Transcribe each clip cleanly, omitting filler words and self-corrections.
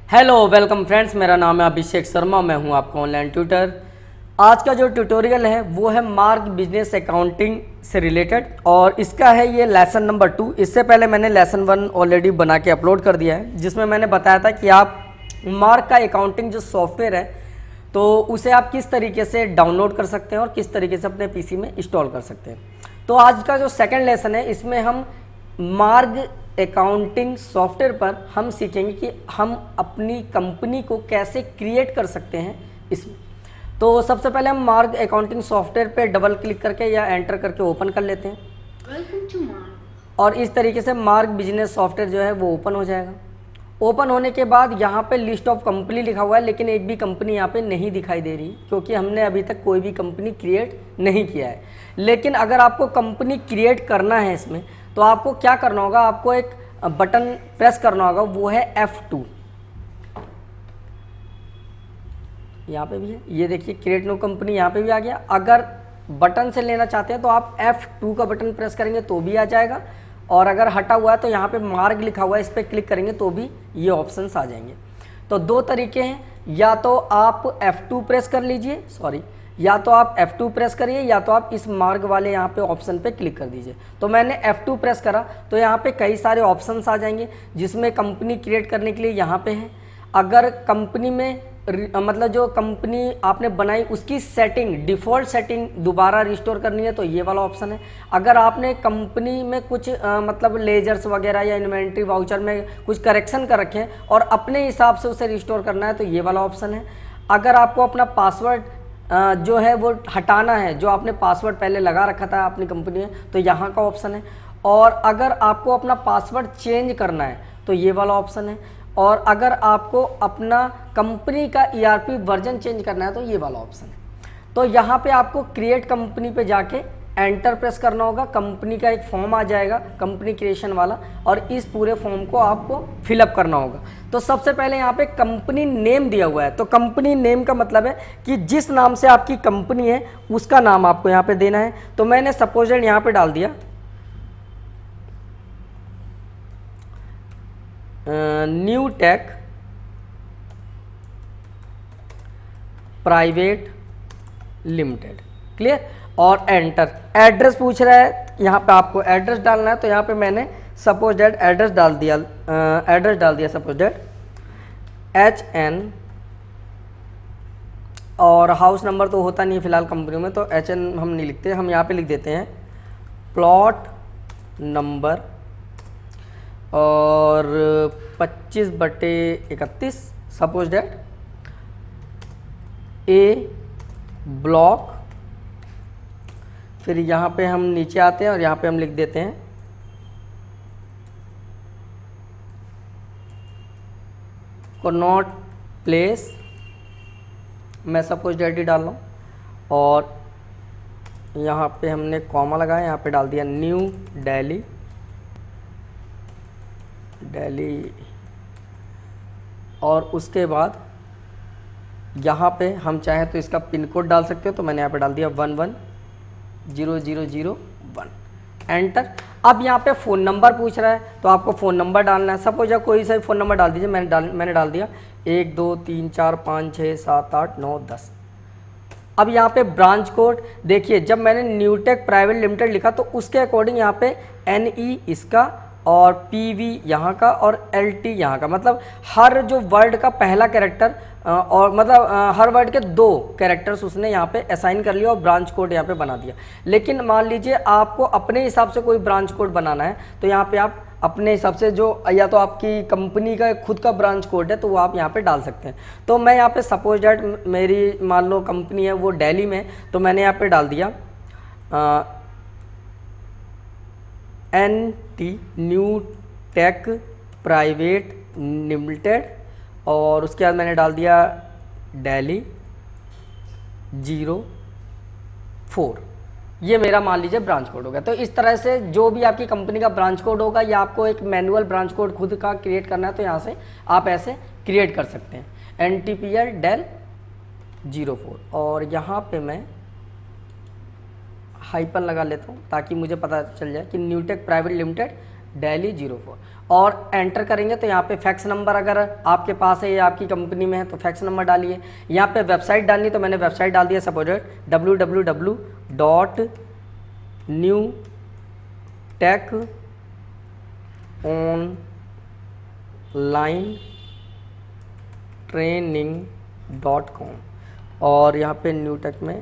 Hello welcome friends, मेरा नाम है अभिषेक शर्मा। मैं हूं आपका ऑनलाइन ट्यूटर। आज का जो ट्यूटोरियल है वो है मार्ग बिजनेस अकाउंटिंग से रिलेटेड और इसका है ये लेसन नंबर 2। इससे पहले मैंने लेसन 1 ऑलरेडी बना के अपलोड कर दिया है, जिसमें मैंने बताया था कि आप मार्ग का अकाउंटिंग जो सॉफ्टवेयर है तो उसे आप किस तरीके से डाउनलोड कर सकते हैं और किस तरीके से अपने पीसी में इंस्टॉल कर सकते हैं। तो आज का जो सेकंड लेसन है इसमें हम मार्ग अकाउंटिंग सॉफ्टवेयर पर हम सीखेंगे कि हम अपनी कंपनी को कैसे क्रिएट कर सकते हैं इसमें। तो सबसे पहले हम मार्ग अकाउंटिंग सॉफ्टवेयर पे डबल क्लिक करके या एंटर करके ओपन कर लेते हैं। वेलकम टू मार्ग। और इस तरीके से मार्ग बिजनेस सॉफ्टवेयर जो है वो ओपन हो जाएगा। ओपन होने के बाद यहाँ पे लिस्ट ऑफ कंपनी लिखा हुआ है, लेकिन एक भी कंपनी यहाँ पे नहीं दिखाई दे रही क्योंकि हमने अभी तक कोई भी कंपनी क्रिएट नहीं किया है। लेकिन अगर आपको कंपनी क्रिएट करना है इसमें तो आपको क्या करना होगा, आपको एक बटन प्रेस करना होगा, वो है F2। यहाँ पे भी है, ये देखिए क्रिएट न्यू कंपनी यहाँ पे भी आ गया। अगर बटन से लेना चाहते हैं तो आप F2 का बटन प्रेस करेंगे तो भी आ जाएगा, और अगर हटा हुआ है तो यहाँ पे मार्ग लिखा हुआ है, इस पर क्लिक करेंगे तो भी ये ऑप्शंस आ जाएंगे। तो दो तरीके हैं, या तो आप F2 प्रेस कर लीजिए, या तो आप F2 प्रेस करिए, या तो आप इस मार्ग वाले यहाँ पे ऑप्शन पे क्लिक कर दीजिए। तो मैंने F2 प्रेस करा तो यहाँ पे कई सारे ऑप्शंस आ जाएंगे, जिसमें कंपनी क्रिएट करने के लिए यहाँ पे है। अगर कंपनी में मतलब जो कंपनी आपने बनाई उसकी सेटिंग, डिफ़ॉल्ट सेटिंग दोबारा रिस्टोर करनी है तो ये वाला ऑप्शन है। अगर आपने कंपनी में कुछ मतलब लेजर्स वगैरह या इन्वेंट्री वाउचर में कुछ करेक्शन कर रखे हैं और अपने हिसाब से उसे रिस्टोर करना है तो ये वाला ऑप्शन है। अगर आपको अपना पासवर्ड जो है वो हटाना है, जो आपने पासवर्ड पहले लगा रखा था अपनी कंपनी में, तो यहाँ का ऑप्शन है। और अगर आपको अपना पासवर्ड चेंज करना है तो ये वाला ऑप्शन है। और अगर आपको अपना कंपनी का ERP वर्जन चेंज करना है तो ये वाला ऑप्शन है। तो यहाँ पे आपको क्रिएट कंपनी पे जाके एंटर प्रेस करना होगा। कंपनी का एक फॉर्म आ जाएगा, कंपनी क्रिएशन वाला, और इस पूरे फॉर्म को आपको फिलअप करना होगा। तो सबसे पहले यहाँ पे कंपनी नेम दिया हुआ है, तो कंपनी नेम का मतलब है कि जिस नाम से आपकी कंपनी है उसका नाम आपको यहाँ पे देना है। तो मैंने सपोजेड यहाँ पे डाल दिया new take private limited, clear, और एंटर। एड्रेस पूछ रहा है, यहाँ पे आपको एड्रेस डालना है, तो यहाँ पे मैंने सपोज डेट एड्रेस डाल दिया सपोज डेट HN, और हाउस नंबर तो होता नहीं फिलहाल कंपनी में, तो HN हम नहीं लिखते, हम यहाँ पे लिख देते हैं प्लॉट नंबर और 25/31 सपोज डेट A ब्लॉक। फिर यहाँ पे हम नीचे आते हैं और यहाँ पे हम लिख देते हैं कनॉट प्लेस, मैं सपोज डेट ही डाल रहा हूँ, और यहाँ पे हमने कॉमा लगाया, यहाँ पे डाल दिया न्यू दिल्ली, और उसके बाद यहाँ पे हम चाहें तो इसका पिन कोड डाल सकते हो, तो मैंने यहाँ पे डाल दिया 110001, एंटर। अब यहाँ पे फ़ोन नंबर पूछ रहा है तो आपको फ़ोन नंबर डालना है। सपोज या कोई सा फ़ोन नंबर डाल दीजिए, मैंने डाल दिया 1 2 3 4 5 6 7 8 9 10। अब यहाँ पे ब्रांच कोड देखिए, जब मैंने न्यूटेक प्राइवेट लिमिटेड लिखा तो उसके अकॉर्डिंग यहाँ पे NE इसका और PV यहाँ का और LT यहाँ का, मतलब हर जो वर्ड का पहला कैरेक्टर और मतलब हर वर्ड के 2 कैरेक्टर्स उसने यहाँ पे असाइन कर लिया और ब्रांच कोड यहाँ पे बना दिया। लेकिन मान लीजिए आपको अपने हिसाब से कोई ब्रांच कोड बनाना है तो यहाँ पे आप अपने हिसाब से जो, या तो आपकी कंपनी का खुद का ब्रांच कोड है तो वो आप यहाँ पे डाल सकते हैं। तो मैं यहाँ पे सपोज डेट मेरी मान लो कंपनी है वो दिल्ली में, तो मैंने यहाँ पे डाल दिया NT new take private limited, और उसके बाद मैंने डाल दिया दिल्ली 04। ये मेरा मान लीजिए ब्रांच कोड हो गया। तो इस तरह से जो भी आपकी कंपनी का ब्रांच कोड होगा, या आपको एक मैनुअल ब्रांच कोड खुद का क्रिएट करना है तो यहाँ से आप ऐसे क्रिएट कर सकते हैं NTPL डेल 04, और यहाँ पे मैं हाइपन लगा लेता हूँ ताकि मुझे पता चल जाए कि न्यूटेक प्राइवेट लिमिटेड दिल्ली 04 और एंटर करेंगे तो यहाँ पे फैक्स नंबर अगर आपके पास है या आपकी कंपनी में है तो फैक्स नंबर डालिए। यहाँ पे वेबसाइट डालनी तो मैंने वेबसाइट डाल दिया सपोज www.newtechonlinetraining.com और यहाँ पे न्यू टेक में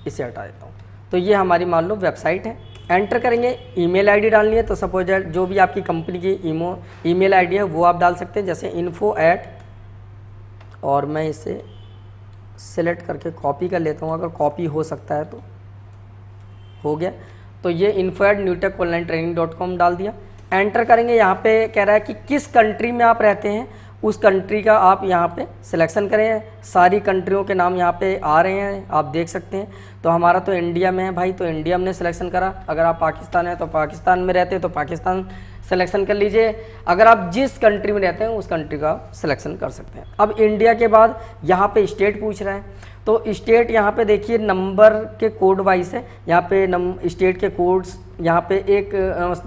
इसे हटा देता हूँ। तो ये हमारी मान लो वेबसाइट है। एंटर करेंगे, ईमेल आईडी डालनी है तो सपोज जो भी आपकी कंपनी की ईमेल आईडी है वो आप डाल सकते हैं, जैसे info@ और मैं इसे सिलेक्ट करके कॉपी कर लेता हूँ, अगर कॉपी हो सकता है तो हो गया। तो ये info@newtechonlinetraining.com डाल दिया। एंटर करेंगे, यहाँ पे कह रहा है कि किस कंट्री में आप रहते हैं, उस कंट्री का आप यहाँ पे सिलेक्शन करें। सारी कंट्रियों के नाम यहाँ पे आ रहे हैं, आप देख सकते हैं। तो हमारा तो इंडिया में है भाई, तो इंडिया हमने सिलेक्शन करा। अगर आप पाकिस्तान है तो पाकिस्तान में रहते हैं तो पाकिस्तान सिलेक्शन कर लीजिए। अगर आप जिस कंट्री में रहते हैं उस कंट्री का सिलेक्शन कर सकते हैं। अब इंडिया के बाद यहाँ पे स्टेट पूछ रहा है, तो स्टेट यहाँ पे देखिए नंबर के कोड वाइज है। यहाँ पे स्टेट के कोड्स यहाँ पे एक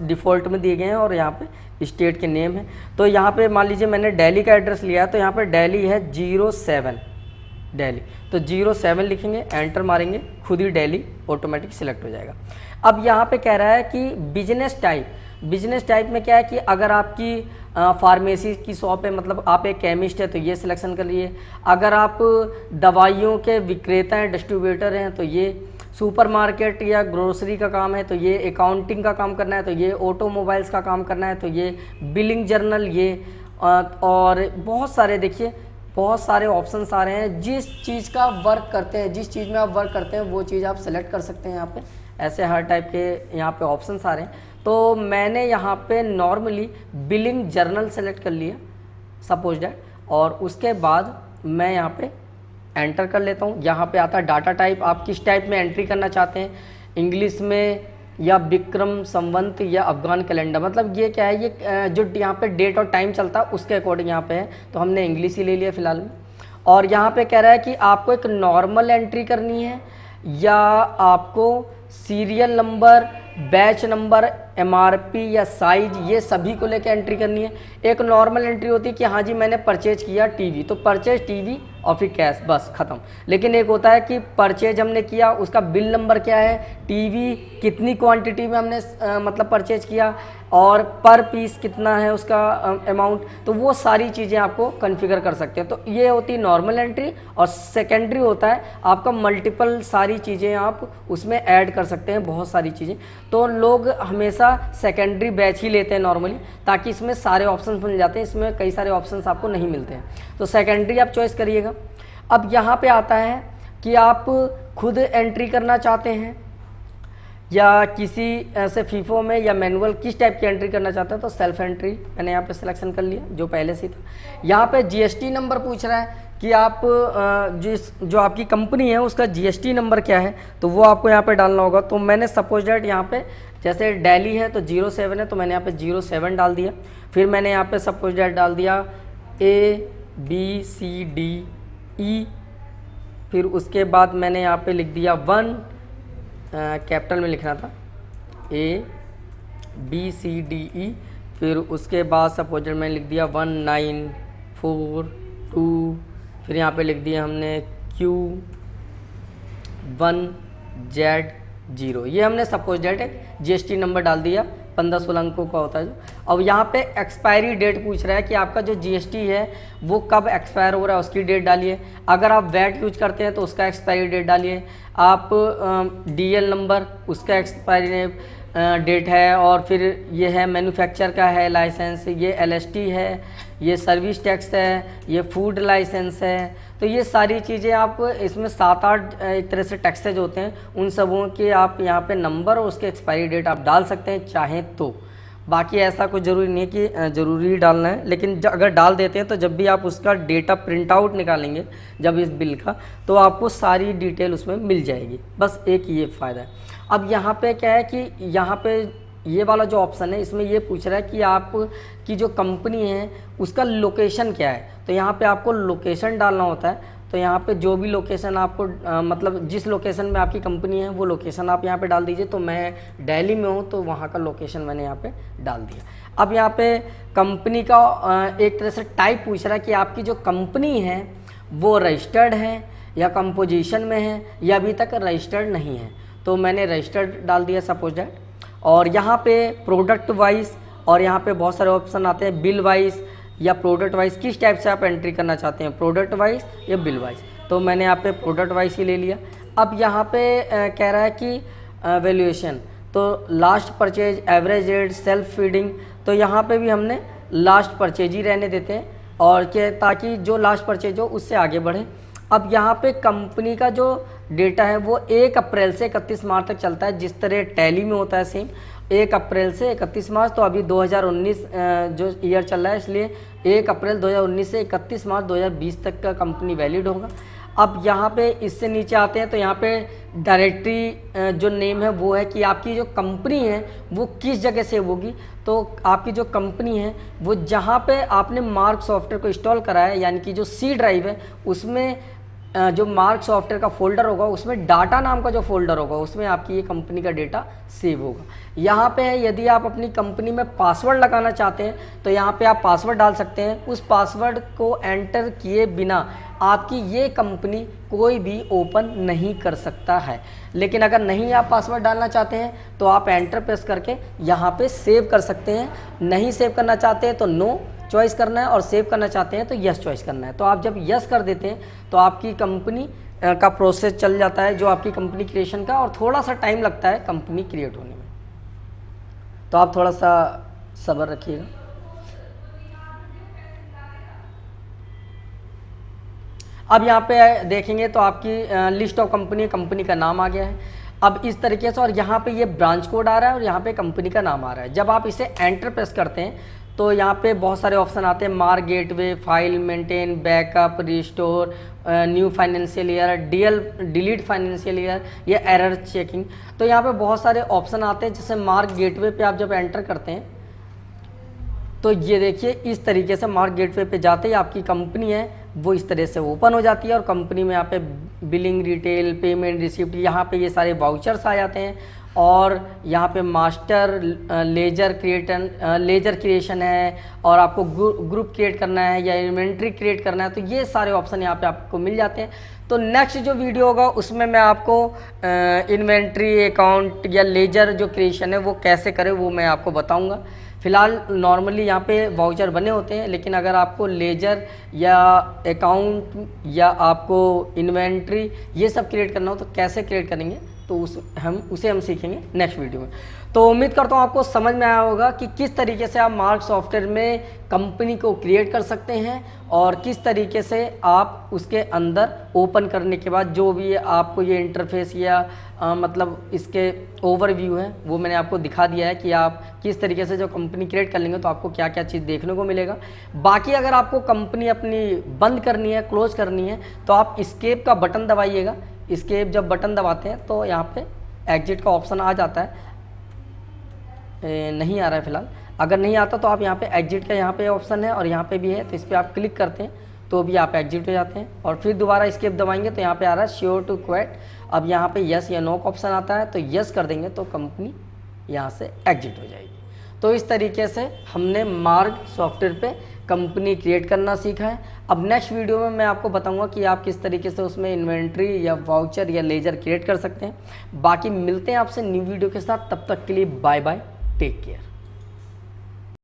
डिफ़ॉल्ट में दिए गए हैं और यहाँ पे स्टेट के नेम है। तो यहाँ पे मान लीजिए मैंने दिल्ली का एड्रेस लिया है, तो यहाँ पे दिल्ली है 07 दिल्ली, तो 07 लिखेंगे, एंटर मारेंगे, खुद ही दिल्ली ऑटोमेटिक सिलेक्ट हो जाएगा। अब यहाँ पे कह रहा है कि बिजनेस टाइप में क्या है कि अगर आपकी फार्मेसी की शॉप है, मतलब आप एक केमिस्ट है तो ये सिलेक्शन कर लिए। अगर आप दवाइयों के विक्रेता हैं, डिस्ट्रीब्यूटर हैं तो ये, सुपरमार्केट या ग्रोसरी का काम है तो ये, अकाउंटिंग का काम करना है तो ये, ऑटोमोबाइल्स का काम करना है तो ये, बिलिंग जर्नल ये, और बहुत सारे देखिए बहुत सारे ऑप्शंस आ रहे हैं। जिस चीज़ का वर्क करते हैं, जिस चीज़ में आप वर्क करते हैं वो चीज़ आप सेलेक्ट कर सकते हैं। यहाँ पे ऐसे हर टाइप के यहाँ पे ऑप्शंस आ रहे हैं। तो मैंने यहाँ पे नॉर्मली बिलिंग जर्नल सेलेक्ट कर लिया सपोज दैट, और उसके बाद मैं यहाँ पे एंटर कर लेता हूँ। यहाँ पे आता है डाटा टाइप, आप किस टाइप में एंट्री करना चाहते हैं, इंग्लिश में या विक्रम संवत या अफगान कैलेंडर, मतलब ये क्या है, ये जो यहाँ पे डेट और टाइम चलता है उसके अकॉर्डिंग यहाँ पे है, तो हमने इंग्लिश ही ले लिया फ़िलहाल में। और यहाँ पे कह रहा है कि आपको एक नॉर्मल एंट्री करनी है या आपको serial number, batch number, MRP या साइज, ये सभी को लेकर एंट्री करनी है। एक नॉर्मल एंट्री होती है कि हाँ जी मैंने परचेज किया टीवी, तो परचेज टीवी और फिर कैश, बस ख़त्म। लेकिन एक होता है कि परचेज हमने किया, उसका बिल नंबर क्या है, टीवी कितनी क्वांटिटी में हमने मतलब परचेज किया, और पर पीस कितना है उसका अमाउंट, तो वो सारी चीज़ें आपको कॉन्फ़िगर कर सकते हैं। तो ये होती है नॉर्मल एंट्री। और सेकेंडरी होता है आपका मल्टीपल सारी चीज़ें आप उसमें ऐड कर सकते हैं, बहुत सारी चीज़ें। तो लोग हमेशा सेकेंडरी बैच ही लेते हैं नॉर्मली, ताकि इसमें सारे ऑप्शंस मिल जाते हैं, इसमें कई सारे ऑप्शंस आपको नहीं मिलते हैं। तो सेकेंडरी आप चॉइस करिएगा। अब यहाँ पे आता है कि आप खुद एंट्री करना चाहते हैं या किसी ऐसे फीफो में या मैनुअल, किस टाइप की एंट्री करना चाहते हैं, तो सेल्फ एंट्री मैंने यहाँ पे सिलेक्शन कर लिया जो पहले से था। यहाँ पे GST नंबर पूछ रहा है कि आप जो आपकी कंपनी है उसका GST नंबर क्या है, तो वो आपको यहाँ पे डालना होगा। तो मैंने सपोज दैट यहाँ पे जैसे दिल्ली है तो 07 है, तो मैंने यहाँ पे 07 डाल दिया। फिर मैंने यहाँ पे सपोज दैट डाल दिया ABCDE, फिर उसके बाद मैंने यहाँ पे लिख दिया 1, कैपिटल में लिखना था ABCDE, फिर उसके बाद सपोज दैट मैंने लिख दिया 1942, फिर यहाँ पे लिख दिया हमने Q1Z0, ये हमने सपोज दैट एक GST नंबर डाल दिया, 15-16 अंकों का होता है जो। अब यहाँ पे एक्सपायरी डेट पूछ रहा है कि आपका जो GST है वो कब एक्सपायर हो रहा है, उसकी डेट डालिए। अगर आप वैट यूज करते हैं तो उसका एक्सपायरी डेट डालिए। आप DL नंबर, उसका एक्सपायरी डेट है। और फिर ये है मैन्युफैक्चर का है लाइसेंस, ये LST है, ये सर्विस टैक्स है, ये फूड लाइसेंस है। तो ये सारी चीज़ें आप इसमें 7-8 एक तरह से टैक्सेज होते हैं, उन सबों के आप यहाँ पे नंबर और उसके एक्सपायरी डेट आप डाल सकते हैं चाहें तो। बाकी ऐसा कुछ ज़रूरी नहीं है कि ज़रूरी डालना है, लेकिन अगर डाल देते हैं तो जब भी आप उसका डेटा प्रिंट आउट निकालेंगे जब इस बिल का, तो आपको सारी डिटेल उसमें मिल जाएगी। बस एक ये फ़ायदा है। अब यहाँ पे क्या है कि यहाँ पे ये वाला जो ऑप्शन है इसमें ये पूछ रहा है कि आप की जो कंपनी है उसका लोकेशन क्या है, तो यहाँ पे आपको लोकेशन डालना होता है। तो यहाँ पे जो भी लोकेशन आपको मतलब जिस लोकेशन में आपकी कंपनी है वो लोकेशन आप यहाँ पे डाल दीजिए। तो मैं दिल्ली में हूँ तो वहाँ का लोकेशन मैंने यहाँ पे डाल दिया। अब यहाँ पे कंपनी का एक तरह से टाइप पूछ रहा है कि आपकी जो कंपनी है वो रजिस्टर्ड है या कंपोजिशन में है या अभी तक रजिस्टर्ड नहीं है। तो मैंने रजिस्टर्ड डाल दिया सपोज दैट। और यहाँ पे प्रोडक्ट वाइज और यहाँ पे बहुत सारे ऑप्शन आते हैं, बिल वाइज या प्रोडक्ट वाइज, किस टाइप से आप एंट्री करना चाहते हैं, प्रोडक्ट वाइज या बिल वाइज। तो मैंने यहाँ पे प्रोडक्ट वाइज ही ले लिया। अब यहाँ पे कह रहा है कि वैल्यूएशन, तो last purchase, average rate, self feeding, तो यहाँ पे भी हमने लास्ट परचेज ही रहने देते हैं और क्या, ताकि जो लास्ट परचेज हो उससे आगे बढ़े। अब यहाँ पे कंपनी का जो डेटा है वो 1 अप्रैल से 31 मार्च तक चलता है, जिस तरह टैली में होता है सेम 1 अप्रैल से 31 मार्च। तो अभी 2019 जो ईयर चल रहा है, इसलिए 1 अप्रैल 2019 से 31 मार्च 2020 तक का कंपनी वैलिड होगा। अब यहाँ पे इससे नीचे आते हैं तो यहाँ पे डायरेक्टरी जो नेम है वो है कि आपकी जो कंपनी है वो किस जगह सेव होगी। तो आपकी जो कंपनी है वो जहाँ पे आपने मार्क सॉफ्टवेयर को इंस्टॉल करा है, यानी कि जो सी ड्राइव है उसमें जो मार्क सॉफ्टवेयर का फोल्डर होगा उसमें डाटा नाम का जो फोल्डर होगा उसमें आपकी ये कंपनी का डेटा सेव होगा। यहाँ पे है यदि आप अपनी कंपनी में पासवर्ड लगाना चाहते हैं तो यहाँ पे आप पासवर्ड डाल सकते हैं। उस पासवर्ड को एंटर किए बिना आपकी ये कंपनी कोई भी ओपन नहीं कर सकता है। लेकिन अगर नहीं आप पासवर्ड डालना चाहते हैं तो आप एंटर प्रेस करके यहाँ पे सेव कर सकते हैं। नहीं सेव करना चाहते हैं तो नो चॉइस करना है और सेव करना चाहते हैं तो यस चॉइस करना है। तो आप जब यस कर देते हैं तो आपकी कंपनी का प्रोसेस चल जाता है, जो आपकी कंपनी क्रिएशन का, और थोड़ा सा टाइम लगता है कंपनी क्रिएट होने में। तो आप थोड़ा सा सब्र रखिएगा। अब यहाँ पे देखेंगे तो आपकी लिस्ट ऑफ कंपनी का नाम आ गया है। अब इस तरीके से, और यहाँ पे ये ब्रांच कोड आ रहा है और यहाँ पे कंपनी का नाम आ रहा है। जब आप इसे एंटर प्रेस करते हैं तो यहाँ पे बहुत सारे ऑप्शन आते हैं, mark gateway, file maintain, backup, restore, new financial year, delete financial year या एरर चेकिंग। तो यहाँ पे बहुत सारे ऑप्शन आते हैं। जैसे मार्क गेटवे पे आप जब एंटर करते हैं तो ये देखिए इस तरीके से मार्क गेटवे पे जाते ही आपकी कंपनी है वो इस तरह से ओपन हो जाती है। और कंपनी में यहाँ पे बिलिंग, रिटेल, पेमेंट, रिसिप्ट, यहाँ पे ये सारे वाउचर्स आ जाते हैं। और यहाँ पे मास्टर, लेजर क्रिएशन है, और आपको ग्रुप क्रिएट करना है या इन्वेंट्री क्रिएट करना है, तो ये सारे ऑप्शन यहाँ पे आपको मिल जाते हैं। तो नेक्स्ट जो वीडियो होगा उसमें मैं आपको इन्वेंट्री, अकाउंट या लेजर जो क्रिएशन है वो कैसे करें वो मैं आपको बताऊँगा। फिलहाल नॉर्मली यहाँ पे वाउचर बने होते हैं, लेकिन अगर आपको लेजर या अकाउंट या आपको इन्वेंट्री ये सब क्रिएट करना हो तो कैसे क्रिएट करेंगे तो उसे हम सीखेंगे नेक्स्ट वीडियो में। तो उम्मीद करता हूँ आपको समझ में आया होगा कि किस तरीके से आप मार्क सॉफ्टवेयर में कंपनी को क्रिएट कर सकते हैं और किस तरीके से आप उसके अंदर ओपन करने के बाद जो भी आपको ये इंटरफेस या मतलब इसके ओवरव्यू है वो मैंने आपको दिखा दिया है कि आप किस तरीके से जो कंपनी क्रिएट कर लेंगे तो आपको क्या क्या चीज़ देखने को मिलेगा। बाकी अगर आपको कंपनी अपनी बंद करनी है, क्लोज करनी है, तो आप एस्केप का बटन दबाइएगा। एस्केप जब बटन दबाते हैं तो यहाँ पे एग्जिट का ऑप्शन आ जाता है। नहीं आ रहा है फिलहाल। अगर नहीं आता तो आप यहाँ पे एग्जिट का यहाँ पे ऑप्शन है और यहाँ पे भी है, तो इस पर आप क्लिक करते हैं तो भी आप एग्जिट हो जाते हैं। और फिर दोबारा एस्केप दबाएंगे तो यहाँ पे आ रहा है श्योर टू क्विट। अब यहाँ पे यस या नो का ऑप्शन आता है, तो यस कर देंगे तो कंपनी यहाँ से एग्जिट हो जाएगी। तो इस तरीके से हमने मार्क सॉफ्टवेयर पे कंपनी क्रिएट करना सीखा है। अब नेक्स्ट वीडियो में मैं आपको बताऊंगा कि आप किस तरीके से उसमें इन्वेंट्री या वाउचर या लेजर क्रिएट कर सकते हैं। बाकी मिलते हैं आपसे न्यू वीडियो के साथ, तब तक के लिए बाय बाय, टेक केयर।